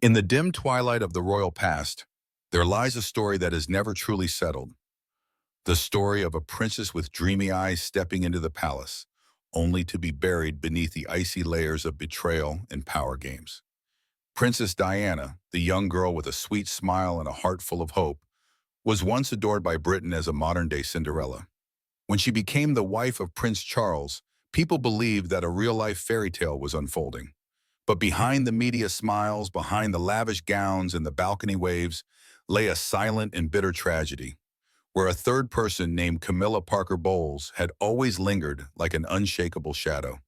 In the dim twilight of the royal past, there lies a story that is never truly settled. The story of a princess with dreamy eyes stepping into the palace, only to be buried beneath the icy layers of betrayal and power games. Princess Diana, the young girl with a sweet smile and a heart full of hope, was once adored by Britain as a modern-day Cinderella. When she became the wife of Prince Charles, people believed that a real-life fairy tale was unfolding. But behind the media smiles, behind the lavish gowns and the balcony waves, lay a silent and bitter tragedy, where a third person named Camilla Parker Bowles had always lingered like an unshakable shadow.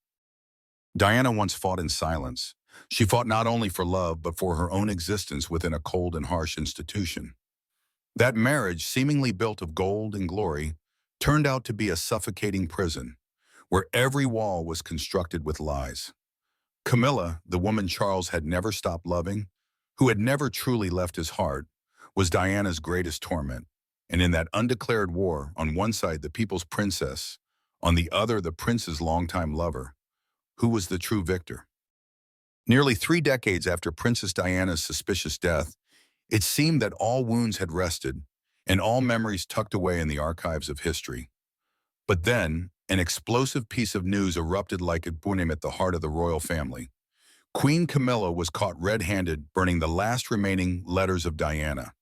Diana once fought in silence. She fought not only for love, but for her own existence within a cold and harsh institution. That marriage, seemingly built of gold and glory, turned out to be a suffocating prison, where every wall was constructed with lies. Camilla, the woman Charles had never stopped loving, who had never truly left his heart, was Diana's greatest torment. And in that undeclared war, on one side the people's princess, on the other the prince's longtime lover, who was the true victor? Nearly 3 decades after Princess Diana's suspicious death, it seemed that all wounds had rested and all memories tucked away in the archives of history. But then, an explosive piece of news erupted like a boom at the heart of the royal family. Queen Camilla was caught red-handed burning the last remaining letters of Diana.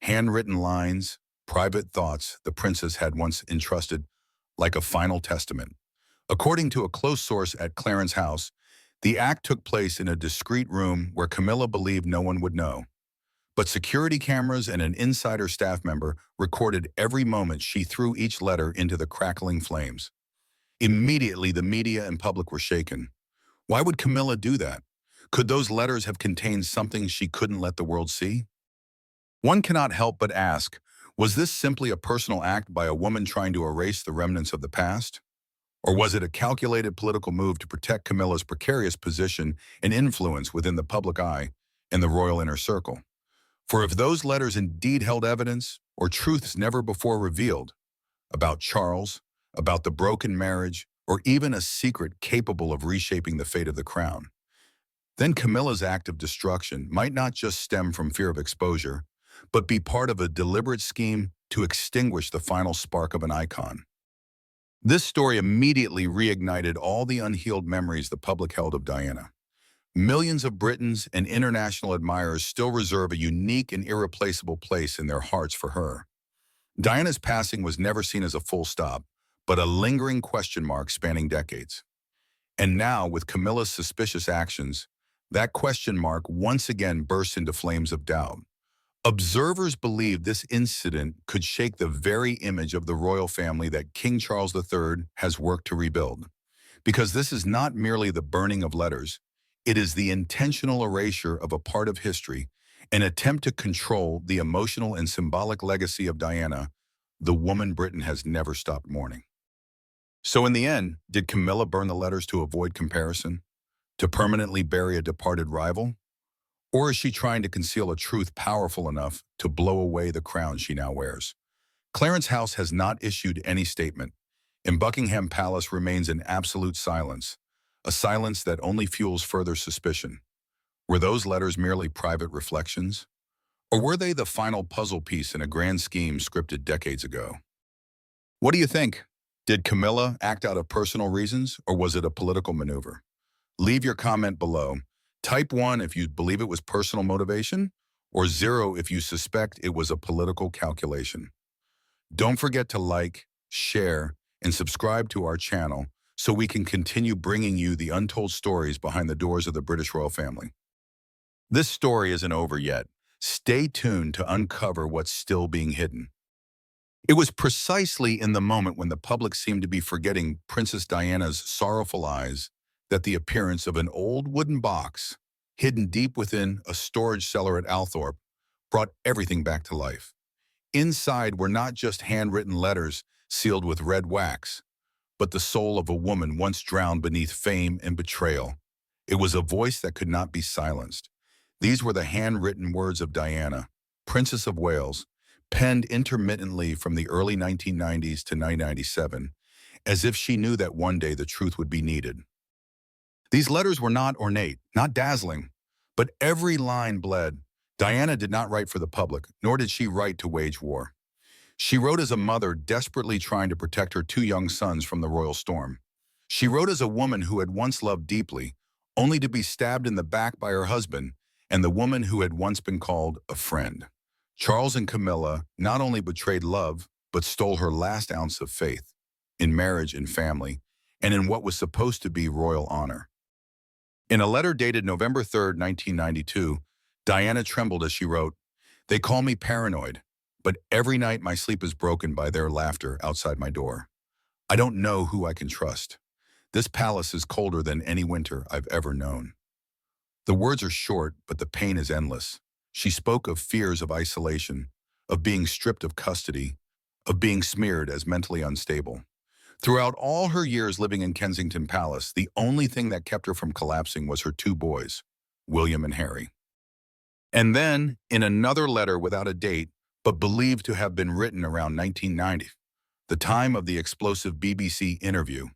Handwritten lines, private thoughts the princess had once entrusted like a final testament. According to a close source at Clarence House, the act took place in a discreet room where Camilla believed no one would know. But security cameras and an insider staff member recorded every moment she threw each letter into the crackling flames. Immediately, the media and public were shaken. Why would Camilla do that? Could those letters have contained something she couldn't let the world see? One cannot help but ask, was this simply a personal act by a woman trying to erase the remnants of the past? Or was it a calculated political move to protect Camilla's precarious position and influence within the public eye and the royal inner circle? For if those letters indeed held evidence, or truths never before revealed, about Charles, about the broken marriage, or even a secret capable of reshaping the fate of the crown, then Camilla's act of destruction might not just stem from fear of exposure, but be part of a deliberate scheme to extinguish the final spark of an icon. This story immediately reignited all the unhealed memories the public held of Diana. Millions of Britons and international admirers still reserve a unique and irreplaceable place in their hearts for her. Diana's passing was never seen as a full stop, but a lingering question mark spanning decades. And now, with Camilla's suspicious actions, that question mark once again burst into flames of doubt. Observers believe this incident could shake the very image of the royal family that King Charles III has worked to rebuild. Because this is not merely the burning of letters, it is the intentional erasure of a part of history, an attempt to control the emotional and symbolic legacy of Diana, the woman Britain has never stopped mourning. So in the end, did Camilla burn the letters to avoid comparison? To permanently bury a departed rival? Or is she trying to conceal a truth powerful enough to blow away the crown she now wears? Clarence House has not issued any statement, and Buckingham Palace remains in absolute silence, a silence that only fuels further suspicion. Were those letters merely private reflections? Or were they the final puzzle piece in a grand scheme scripted decades ago? What do you think? Did Camilla act out of personal reasons, or was it a political maneuver? Leave your comment below. Type 1 if you believe it was personal motivation, or 0 if you suspect it was a political calculation. Don't forget to like, share, and subscribe to our channel so we can continue bringing you the untold stories behind the doors of the British royal family. This story isn't over yet. Stay tuned to uncover what's still being hidden. It was precisely in the moment when the public seemed to be forgetting Princess Diana's sorrowful eyes that the appearance of an old wooden box, hidden deep within a storage cellar at Althorp, brought everything back to life. Inside were not just handwritten letters sealed with red wax, but the soul of a woman once drowned beneath fame and betrayal. It was a voice that could not be silenced. These were the handwritten words of Diana, Princess of Wales, penned intermittently from the early 1990s to 1997, as if she knew that one day the truth would be needed. These letters were not ornate, not dazzling, But every line bled. Diana did not write for the public, nor did she write to wage war. She wrote as a mother desperately trying to protect her two young sons from the royal storm. She wrote as a woman who had once loved deeply, only to be stabbed in the back by her husband, and the woman who had once been called a friend. Charles and Camilla not only betrayed love, but stole her last ounce of faith in marriage and family, and in what was supposed to be royal honor. In a letter dated November 3rd, 1992, Diana trembled as she wrote, "They call me paranoid, but every night my sleep is broken by their laughter outside my door. I don't know who I can trust. This palace is colder than any winter I've ever known." The words are short, but the pain is endless. She spoke of fears of isolation, of being stripped of custody, of being smeared as mentally unstable. Throughout all her years living in Kensington Palace, the only thing that kept her from collapsing was her two boys, William and Harry. And then, in another letter without a date, but believed to have been written around 1990, the time of the explosive BBC interview,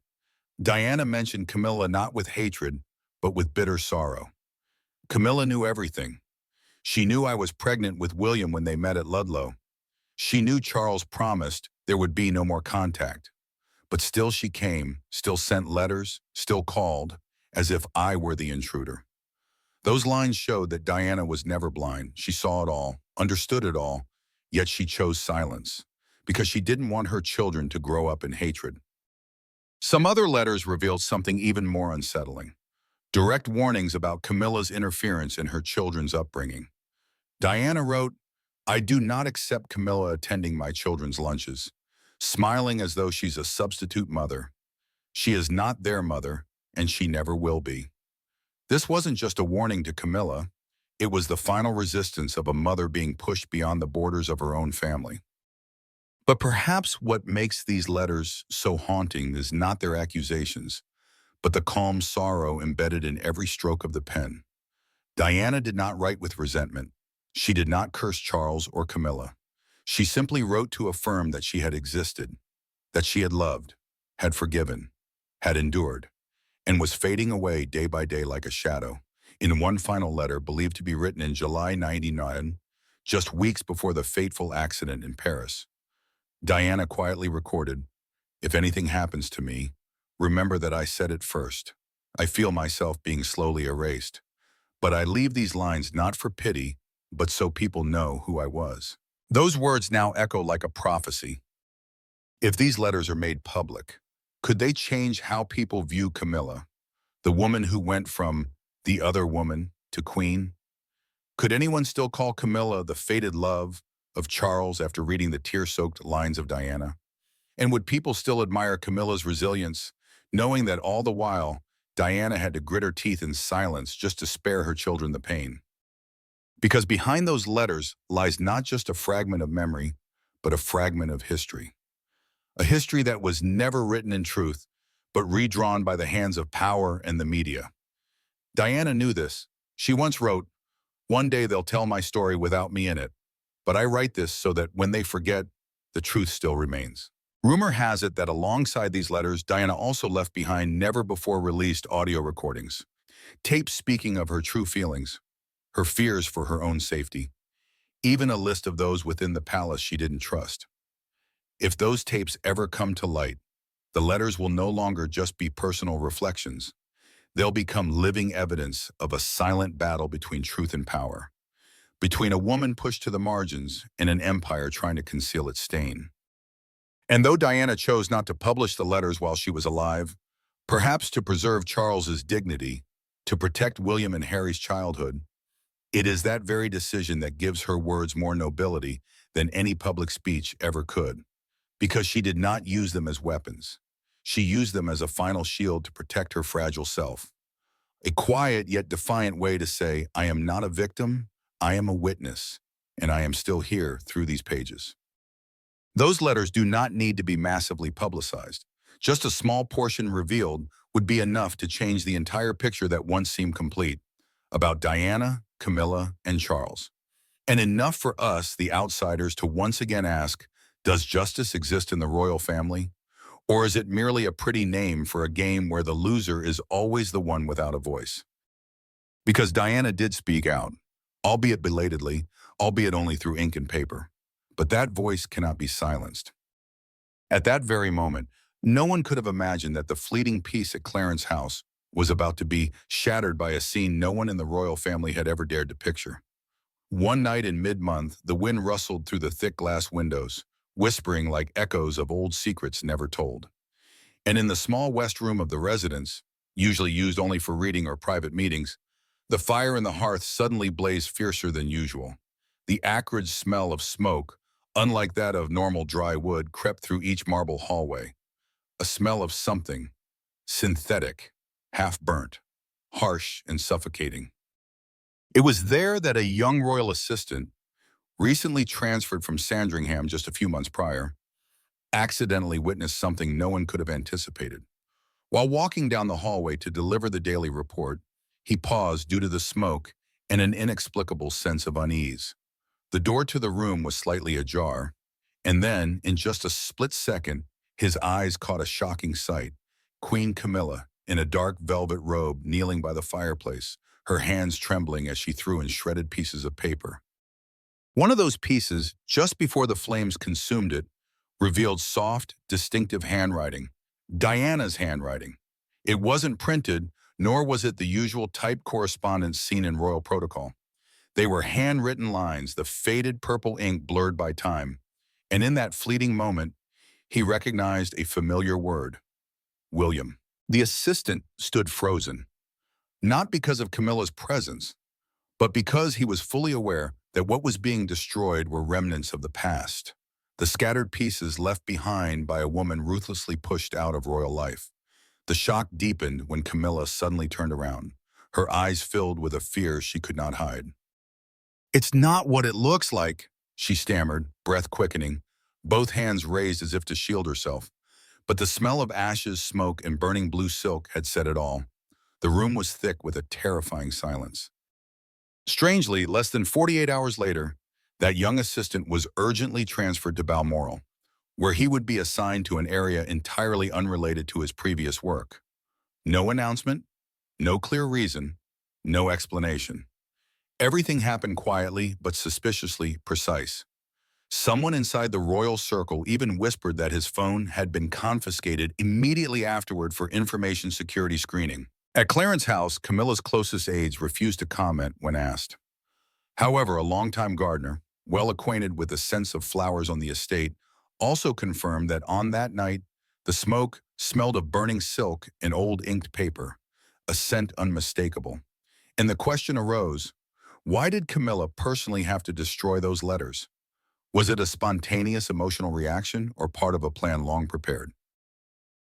Diana mentioned Camilla not with hatred, but with bitter sorrow. "Camilla knew everything. She knew I was pregnant with William when they met at Ludlow. She knew Charles promised there would be no more contact. But still she came, still sent letters, still called, as if I were the intruder." Those lines showed that Diana was never blind. She saw it all, understood it all, yet she chose silence, because she didn't want her children to grow up in hatred. Some other letters revealed something even more unsettling. Direct warnings about Camilla's interference in her children's upbringing. Diana wrote, "I do not accept Camilla attending my children's lunches, smiling as though she's a substitute mother. She is not their mother, and she never will be." This wasn't just a warning to Camilla. It was the final resistance of a mother being pushed beyond the borders of her own family. But perhaps what makes these letters so haunting is not their accusations, but the calm sorrow embedded in every stroke of the pen. Diana did not write with resentment. She did not curse Charles or Camilla. She simply wrote to affirm that she had existed, that she had loved, had forgiven, had endured, and was fading away day by day like a shadow. In one final letter, believed to be written in July 99, just weeks before the fateful accident in Paris, Diana quietly recorded, "If anything happens to me, remember that I said it first. I feel myself being slowly erased. But I leave these lines not for pity, but so people know who I was." Those words now echo like a prophecy. If these letters are made public, could they change how people view Camilla, the woman who went from the other woman to queen? Could anyone still call Camilla the fated love of Charles after reading the tear-soaked lines of Diana? And would people still admire Camilla's resilience, knowing that all the while, Diana had to grit her teeth in silence just to spare her children the pain? Because behind those letters lies not just a fragment of memory, but a fragment of history. A history that was never written in truth, but redrawn by the hands of power and the media. Diana knew this. She once wrote, "One day they'll tell my story without me in it, but I write this so that when they forget, the truth still remains." Rumor has it that alongside these letters, Diana also left behind never-before-released audio recordings, tapes speaking of her true feelings, her fears for her own safety, even a list of those within the palace she didn't trust. If those tapes ever come to light, the letters will no longer just be personal reflections. They'll become living evidence of a silent battle between truth and power, between a woman pushed to the margins and an empire trying to conceal its stain. And though Diana chose not to publish the letters while she was alive, perhaps to preserve Charles's dignity, to protect William and Harry's childhood, it is that very decision that gives her words more nobility than any public speech ever could, because she did not use them as weapons. She used them as a final shield to protect her fragile self. A quiet yet defiant way to say, "I am not a victim, I am a witness, and I am still here through these pages." Those letters do not need to be massively publicized. Just a small portion revealed would be enough to change the entire picture that once seemed complete about Diana, Camilla, and Charles. And enough for us, the outsiders, to once again ask, does justice exist in the royal family? Or is it merely a pretty name for a game where the loser is always the one without a voice? Because Diana did speak out, albeit belatedly, albeit only through ink and paper. But that voice cannot be silenced. At that very moment, no one could have imagined that the fleeting peace at Clarence House was about to be shattered by a scene no one in the royal family had ever dared to picture. One night in mid-month, the wind rustled through the thick glass windows, whispering like echoes of old secrets never told. And in the small west room of the residence, usually used only for reading or private meetings, the fire in the hearth suddenly blazed fiercer than usual. The acrid smell of smoke, unlike that of normal dry wood, crept through each marble hallway. A smell of something, synthetic, half-burnt, harsh and suffocating. It was there that a young royal assistant, recently transferred from Sandringham just a few months prior, accidentally witnessed something no one could have anticipated. While walking down the hallway to deliver the daily report, he paused due to the smoke and an inexplicable sense of unease. The door to the room was slightly ajar, and then, in just a split second, his eyes caught a shocking sight. Queen Camilla, in a dark velvet robe, kneeling by the fireplace, her hands trembling as she threw in shredded pieces of paper. One of those pieces, just before the flames consumed it, revealed soft, distinctive handwriting, Diana's handwriting. It wasn't printed, nor was it the usual typed correspondence seen in royal protocol. They were handwritten lines, the faded purple ink blurred by time. And in that fleeting moment, he recognized a familiar word, William. The assistant stood frozen, not because of Camilla's presence, but because he was fully aware that what was being destroyed were remnants of the past, the scattered pieces left behind by a woman ruthlessly pushed out of royal life. The shock deepened when Camilla suddenly turned around, her eyes filled with a fear she could not hide. "It's not what it looks like," she stammered, breath quickening, both hands raised as if to shield herself. But the smell of ashes, smoke, and burning blue silk had said it all. The room was thick with a terrifying silence. Strangely, less than 48 hours later, that young assistant was urgently transferred to Balmoral, where he would be assigned to an area entirely unrelated to his previous work. No announcement, no clear reason, no explanation. Everything happened quietly but suspiciously precise. Someone inside the royal circle even whispered that his phone had been confiscated immediately afterward for information security screening. At Clarence House, Camilla's closest aides refused to comment when asked. However, a longtime gardener, well acquainted with the scents of flowers on the estate, also confirmed that on that night, the smoke smelled of burning silk and old inked paper, a scent unmistakable. And the question arose, why did Camilla personally have to destroy those letters? Was it a spontaneous emotional reaction or part of a plan long prepared?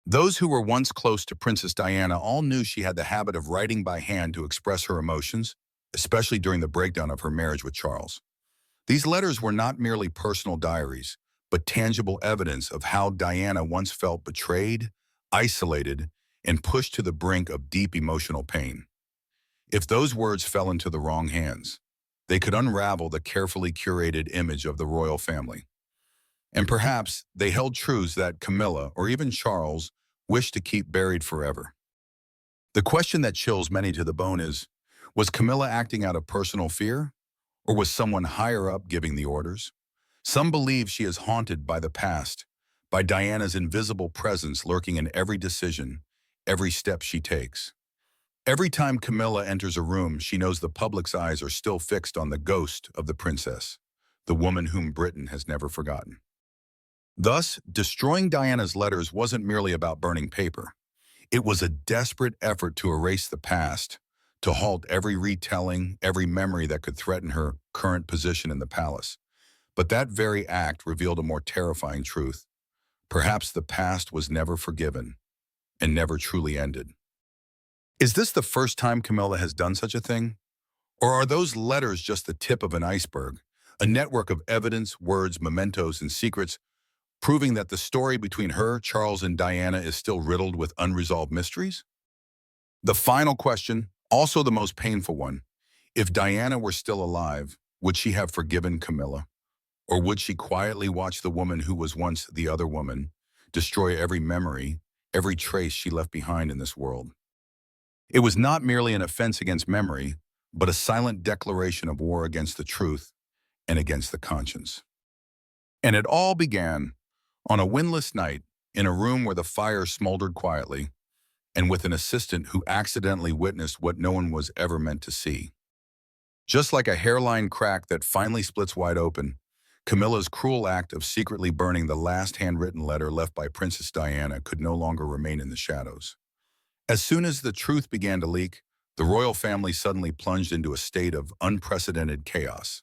Those who were once close to Princess Diana all knew she had the habit of writing by hand to express her emotions, especially during the breakdown of her marriage with Charles. These letters were not merely personal diaries, but tangible evidence of how Diana once felt betrayed, isolated, and pushed to the brink of deep emotional pain. If those words fell into the wrong hands, they could unravel the carefully curated image of the royal family. And perhaps they held truths that Camilla, or even Charles, wished to keep buried forever. The question that chills many to the bone is, was Camilla acting out of personal fear, or was someone higher up giving the orders? Some believe she is haunted by the past, by Diana's invisible presence lurking in every decision, every step she takes. Every time Camilla enters a room, she knows the public's eyes are still fixed on the ghost of the princess, the woman whom Britain has never forgotten. Thus, destroying Diana's letters wasn't merely about burning paper. It was a desperate effort to erase the past, to halt every retelling, every memory that could threaten her current position in the palace. But that very act revealed a more terrifying truth. Perhaps the past was never forgiven and never truly ended. Is this the first time Camilla has done such a thing? Or are those letters just the tip of an iceberg, a network of evidence, words, mementos, and secrets proving that the story between her, Charles, and Diana is still riddled with unresolved mysteries? The final question, also the most painful one, if Diana were still alive, would she have forgiven Camilla? Or would she quietly watch the woman who was once the other woman destroy every memory, every trace she left behind in this world? It was not merely an offense against memory, but a silent declaration of war against the truth and against the conscience. And it all began on a windless night in a room where the fire smoldered quietly and with an assistant who accidentally witnessed what no one was ever meant to see. Just like a hairline crack that finally splits wide open, Camilla's cruel act of secretly burning the last handwritten letter left by Princess Diana could no longer remain in the shadows. As soon as the truth began to leak, the royal family suddenly plunged into a state of unprecedented chaos.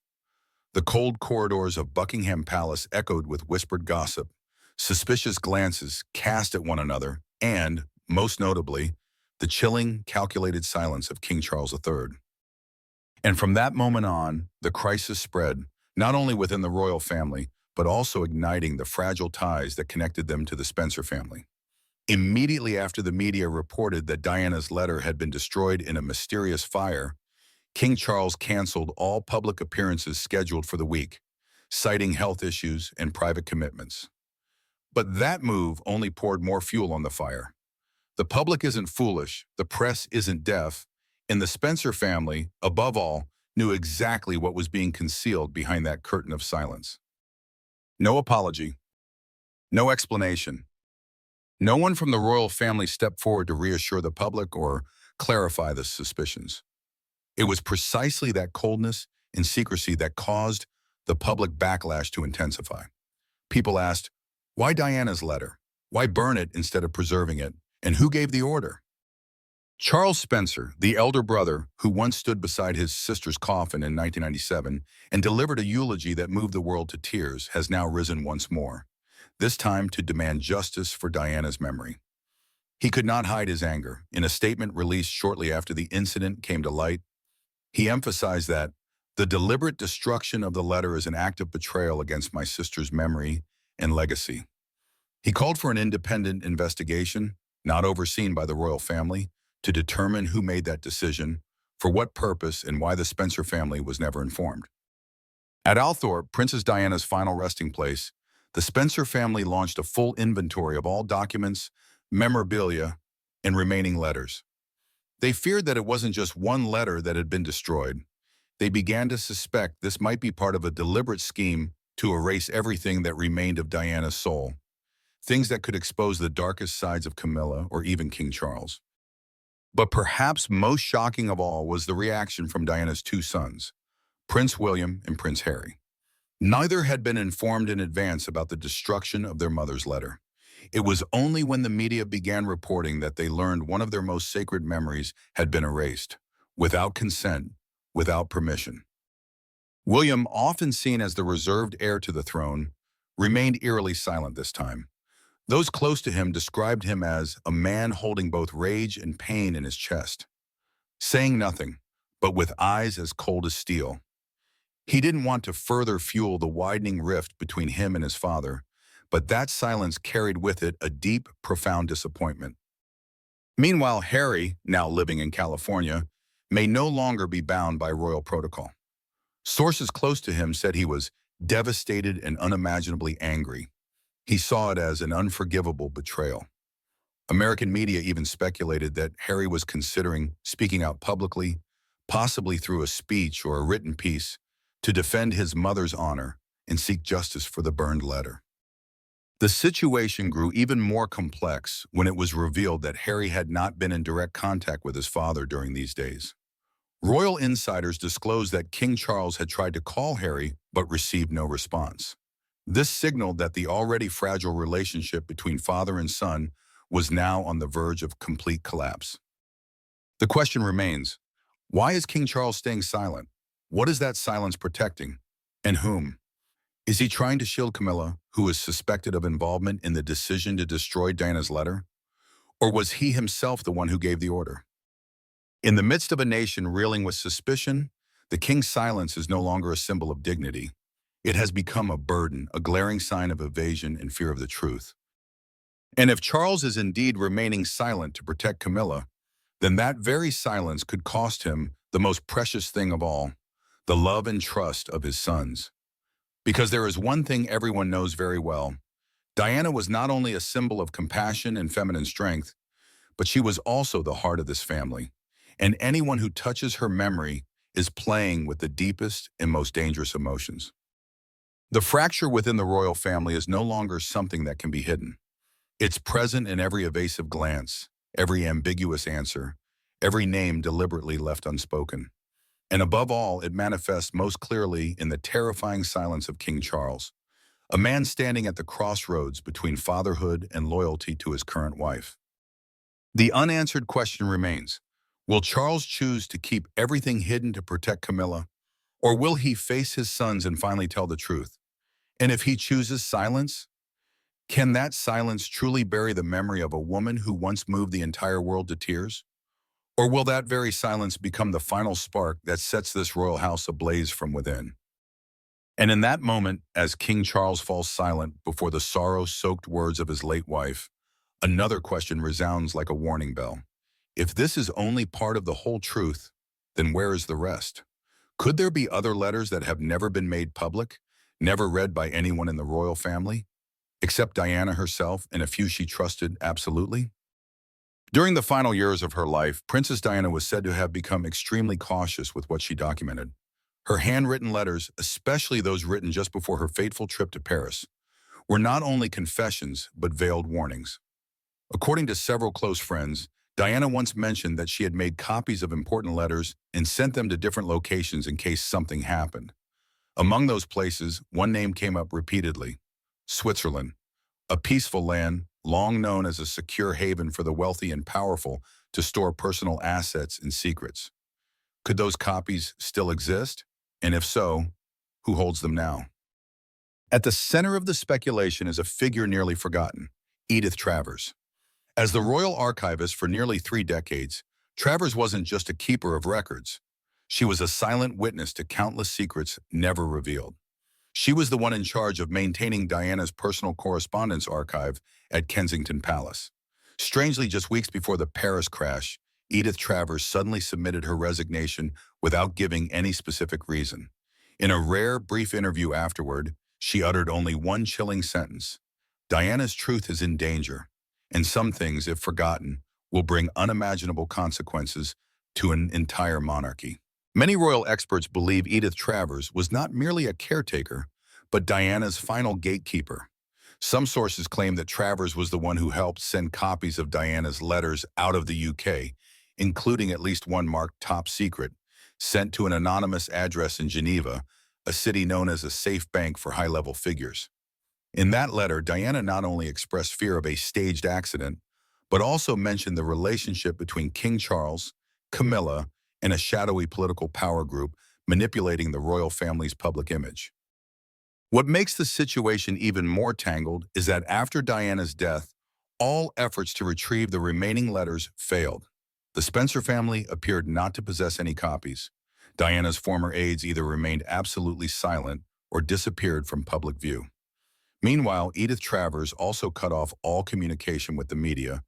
The cold corridors of Buckingham Palace echoed with whispered gossip, suspicious glances cast at one another, and, most notably, the chilling, calculated silence of King Charles III. And from that moment on, the crisis spread, not only within the royal family, but also igniting the fragile ties that connected them to the Spencer family. Immediately after the media reported that Diana's letter had been destroyed in a mysterious fire, King Charles canceled all public appearances scheduled for the week, citing health issues and private commitments. But that move only poured more fuel on the fire. The public isn't foolish, the press isn't deaf, and the Spencer family, above all, knew exactly what was being concealed behind that curtain of silence. No apology, no explanation. No one from the royal family stepped forward to reassure the public or clarify the suspicions. It was precisely that coldness and secrecy that caused the public backlash to intensify. People asked, why Diana's letter? Why burn it instead of preserving it? And who gave the order? Charles Spencer, the elder brother who once stood beside his sister's coffin in 1997 and delivered a eulogy that moved the world to tears, has now risen once more, this time to demand justice for Diana's memory. He could not hide his anger. In a statement released shortly after the incident came to light, he emphasized that the deliberate destruction of the letter is an act of betrayal against my sister's memory and legacy. He called for an independent investigation, not overseen by the royal family, to determine who made that decision, for what purpose, and why the Spencer family was never informed. At Althorp, Princess Diana's final resting place, the Spencer family launched a full inventory of all documents, memorabilia, and remaining letters. They feared that it wasn't just one letter that had been destroyed. They began to suspect this might be part of a deliberate scheme to erase everything that remained of Diana's soul, things that could expose the darkest sides of Camilla or even King Charles. But perhaps most shocking of all was the reaction from Diana's two sons, Prince William and Prince Harry. Neither had been informed in advance about the destruction of their mother's letter. It was only when the media began reporting that they learned one of their most sacred memories had been erased, without consent, without permission. William, often seen as the reserved heir to the throne, remained eerily silent this time. Those close to him described him as a man holding both rage and pain in his chest, saying nothing, but with eyes as cold as steel. He didn't want to further fuel the widening rift between him and his father, but that silence carried with it a deep, profound disappointment. Meanwhile, Harry, now living in California, may no longer be bound by royal protocol. Sources close to him said he was devastated and unimaginably angry. He saw it as an unforgivable betrayal. American media even speculated that Harry was considering speaking out publicly, possibly through a speech or a written piece, to defend his mother's honor and seek justice for the burned letter. The situation grew even more complex when it was revealed that Harry had not been in direct contact with his father during these days. Royal insiders disclosed that King Charles had tried to call Harry but received no response. This signaled that the already fragile relationship between father and son was now on the verge of complete collapse. The question remains, why is King Charles staying silent? What is that silence protecting? And whom? Is he trying to shield Camilla, who is suspected of involvement in the decision to destroy Diana's letter? Or was he himself the one who gave the order? In the midst of a nation reeling with suspicion, the king's silence is no longer a symbol of dignity. It has become a burden, a glaring sign of evasion and fear of the truth. And if Charles is indeed remaining silent to protect Camilla, then that very silence could cost him the most precious thing of all, the love and trust of his sons. Because there is one thing everyone knows very well. Diana was not only a symbol of compassion and feminine strength, but she was also the heart of this family. And anyone who touches her memory is playing with the deepest and most dangerous emotions. The fracture within the royal family is no longer something that can be hidden. It's present in every evasive glance, every ambiguous answer, every name deliberately left unspoken. And above all, it manifests most clearly in the terrifying silence of King Charles, a man standing at the crossroads between fatherhood and loyalty to his current wife. The unanswered question remains, will Charles choose to keep everything hidden to protect Camilla, or will he face his sons and finally tell the truth? And if he chooses silence, can that silence truly bury the memory of a woman who once moved the entire world to tears? Or will that very silence become the final spark that sets this royal house ablaze from within? And in that moment, as King Charles falls silent before the sorrow-soaked words of his late wife, another question resounds like a warning bell. If this is only part of the whole truth, then where is the rest? Could there be other letters that have never been made public, never read by anyone in the royal family, except Diana herself and a few she trusted absolutely? During the final years of her life, Princess Diana was said to have become extremely cautious with what she documented. Her handwritten letters, especially those written just before her fateful trip to Paris, were not only confessions but veiled warnings. According to several close friends, Diana once mentioned that she had made copies of important letters and sent them to different locations in case something happened. Among those places, one name came up repeatedly: Switzerland, a peaceful land long known as a secure haven for the wealthy and powerful to store personal assets and secrets. Could those copies still exist? And if so, who holds them now? At the center of the speculation is a figure nearly forgotten: Edith Travers. As the royal archivist for nearly 3 decades, Travers wasn't just a keeper of records. She was a silent witness to countless secrets never revealed. She was the one in charge of maintaining Diana's personal correspondence archive at Kensington Palace. Strangely, just weeks before the Paris crash, Edith Travers suddenly submitted her resignation without giving any specific reason. In a rare, brief interview afterward, she uttered only one chilling sentence: "Diana's truth is in danger, and some things, if forgotten, will bring unimaginable consequences to an entire monarchy." Many royal experts believe Edith Travers was not merely a caretaker, but Diana's final gatekeeper. Some sources claim that Travers was the one who helped send copies of Diana's letters out of the UK, including at least one marked top secret, sent to an anonymous address in Geneva, a city known as a safe bank for high-level figures. In that letter, Diana not only expressed fear of a staged accident, but also mentioned the relationship between King Charles, Camilla, and a shadowy political power group manipulating the royal family's public image. What makes the situation even more tangled is that after Diana's death, all efforts to retrieve the remaining letters failed. The Spencer family appeared not to possess any copies. Diana's former aides either remained absolutely silent or disappeared from public view. Meanwhile, Edith Travers also cut off all communication with the media,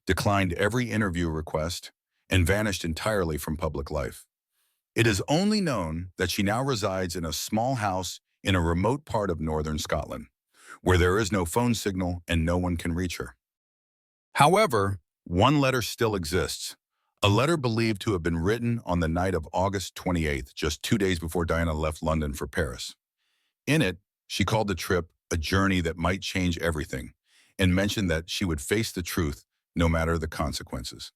declined every interview request, and vanished entirely from public life. It is only known that she now resides in a small house in a remote part of northern Scotland, where there is no phone signal and no one can reach her. However, one letter still exists, a letter believed to have been written on the night of August 28th, just 2 days before Diana left London for Paris. In it, she called the trip a journey that might change everything, and mentioned that she would face the truth no matter the consequences.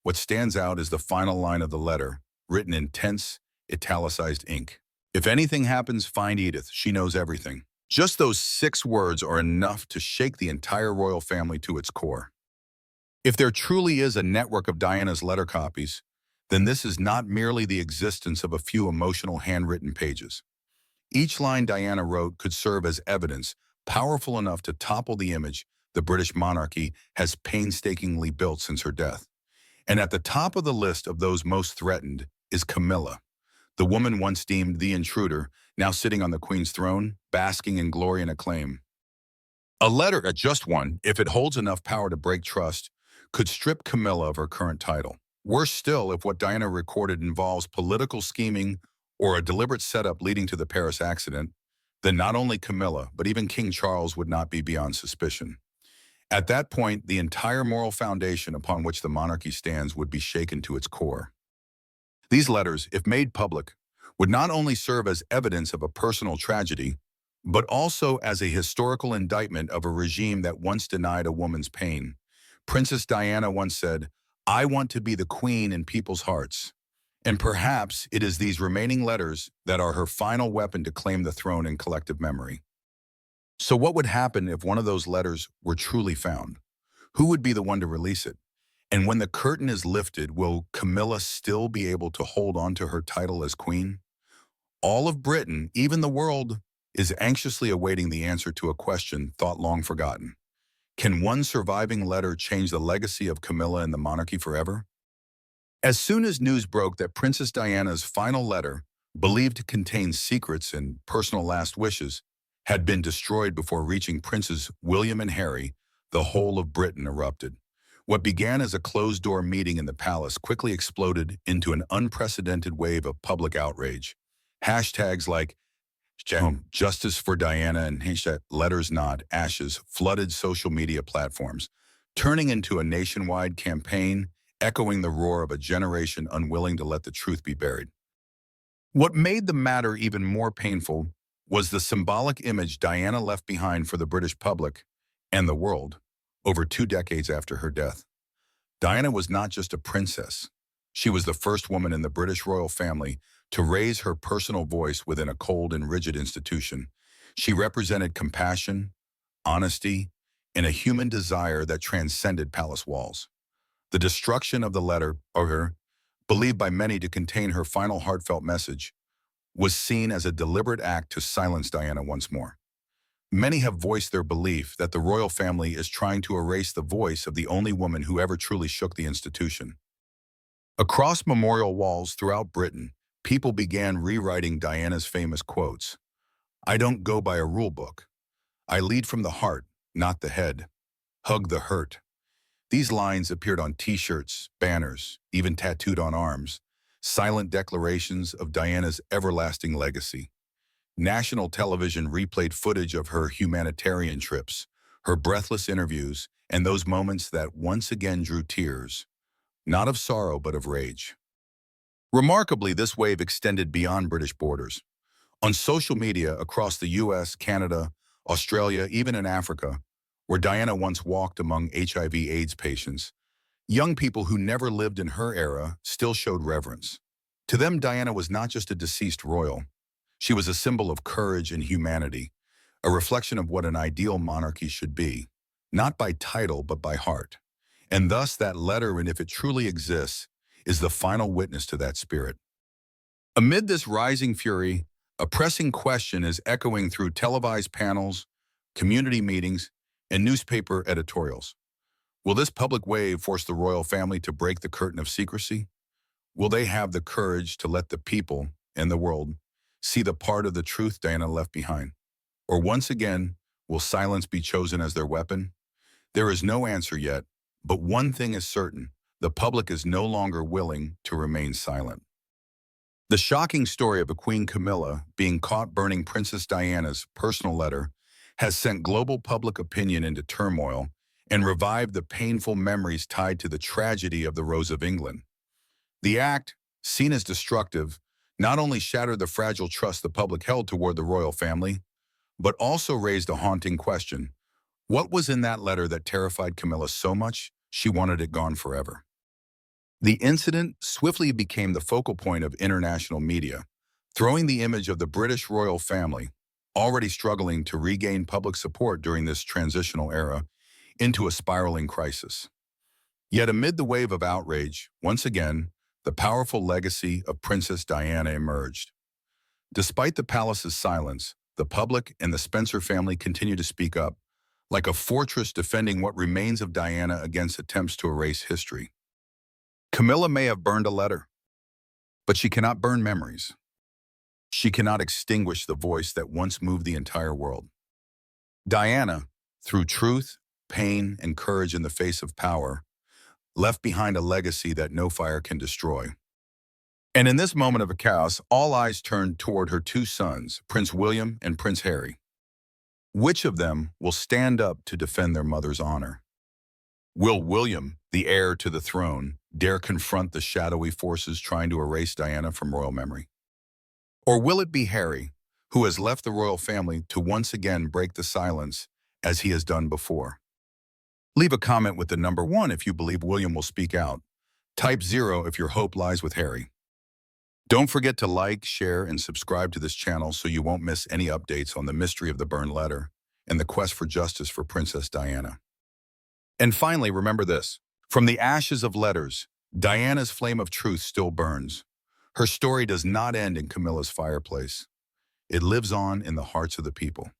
What stands out is the final line of the letter, written in tense, italicized ink. "If anything happens, find Edith. She knows everything." Just those 6 words are enough to shake the entire royal family to its core. If there truly is a network of Diana's letter copies, then this is not merely the existence of a few emotional handwritten pages. Each line Diana wrote could serve as evidence powerful enough to topple the image the British monarchy has painstakingly built since her death. And at the top of the list of those most threatened is Camilla, the woman once deemed the intruder, now sitting on the Queen's throne, basking in glory and acclaim. A letter, just one, if it holds enough power to break trust, could strip Camilla of her current title. Worse still, if what Diana recorded involves political scheming or a deliberate setup leading to the Paris accident, then not only Camilla, but even King Charles would not be beyond suspicion. At that point, the entire moral foundation upon which the monarchy stands would be shaken to its core. These letters, if made public, would not only serve as evidence of a personal tragedy, but also as a historical indictment of a regime that once denied a woman's pain. Princess Diana once said, "I want to be the queen in people's hearts." And perhaps it is these remaining letters that are her final weapon to claim the throne in collective memory. So what would happen if one of those letters were truly found? Who would be the one to release it? And when the curtain is lifted, will Camilla still be able to hold on to her title as queen? All of Britain, even the world, is anxiously awaiting the answer to a question thought long forgotten. Can one surviving letter change the legacy of Camilla and the monarchy forever? As soon as news broke that Princess Diana's final letter, believed to contain secrets and personal last wishes, had been destroyed before reaching Princes William and Harry, the whole of Britain erupted. What began as a closed-door meeting in the palace quickly exploded into an unprecedented wave of public outrage. Hashtags like Justice for Diana and Letters Not Ashes flooded social media platforms, turning into a nationwide campaign echoing the roar of a generation unwilling to let the truth be buried. What made the matter even more painful was the symbolic image Diana left behind for the British public and the world over 2 decades after her death. Diana was not just a princess. She was the first woman in the British royal family to raise her personal voice within a cold and rigid institution. She represented compassion, honesty, and a human desire that transcended palace walls. The destruction of the letter, believed by many to contain her final heartfelt message, was seen as a deliberate act to silence Diana once more. Many have voiced their belief that the royal family is trying to erase the voice of the only woman who ever truly shook the institution. Across memorial walls throughout Britain, people began rewriting Diana's famous quotes. "I don't go by a rule book. I lead from the heart, not the head. Hug the hurt." These lines appeared on t-shirts, banners, even tattooed on arms, silent declarations of Diana's everlasting legacy. National television replayed footage of her humanitarian trips, her breathless interviews, and those moments that once again drew tears, not of sorrow but of rage. Remarkably, this wave extended beyond British borders. On social media across the US, Canada, Australia, even in Africa, where Diana once walked among HIV/AIDS patients, young people who never lived in her era still showed reverence. To them, Diana was not just a deceased royal. She was a symbol of courage and humanity, a reflection of what an ideal monarchy should be, not by title but by heart. And thus that letter, and if it truly exists, is the final witness to that spirit. Amid this rising fury, a pressing question is echoing through televised panels, community meetings, and newspaper editorials. Will this public wave force the royal family to break the curtain of secrecy? Will they have the courage to let the people and the world see the part of the truth Diana left behind? Or once again, will silence be chosen as their weapon? There is no answer yet, but one thing is certain: the public is no longer willing to remain silent. The shocking story of a Queen Camilla being caught burning Princess Diana's personal letter has sent global public opinion into turmoil and revived the painful memories tied to the tragedy of the Rose of England. The act, seen as destructive, not only shattered the fragile trust the public held toward the royal family, but also raised a haunting question. What was in that letter that terrified Camilla so much she wanted it gone forever? The incident swiftly became the focal point of international media, throwing the image of the British royal family, already struggling to regain public support during this transitional era, into a spiraling crisis. Yet amid the wave of outrage, once again, the powerful legacy of Princess Diana emerged. Despite the palace's silence, the public and the Spencer family continue to speak up, like a fortress defending what remains of Diana against attempts to erase history. Camilla may have burned a letter, but she cannot burn memories. She cannot extinguish the voice that once moved the entire world. Diana, through truth, pain, and courage in the face of power, left behind a legacy that no fire can destroy. And in this moment of chaos, all eyes turned toward her two sons, Prince William and Prince Harry. Which of them will stand up to defend their mother's honor? Will William, the heir to the throne, dare confront the shadowy forces trying to erase Diana from royal memory? Or will it be Harry, who has left the royal family to once again break the silence as he has done before? Leave a comment with the number 1 if you believe William will speak out. Type 0 if your hope lies with Harry. Don't forget to like, share, and subscribe to this channel so you won't miss any updates on the mystery of the burned letter and the quest for justice for Princess Diana. And finally, remember this. From the ashes of letters, Diana's flame of truth still burns. Her story does not end in Camilla's fireplace. It lives on in the hearts of the people.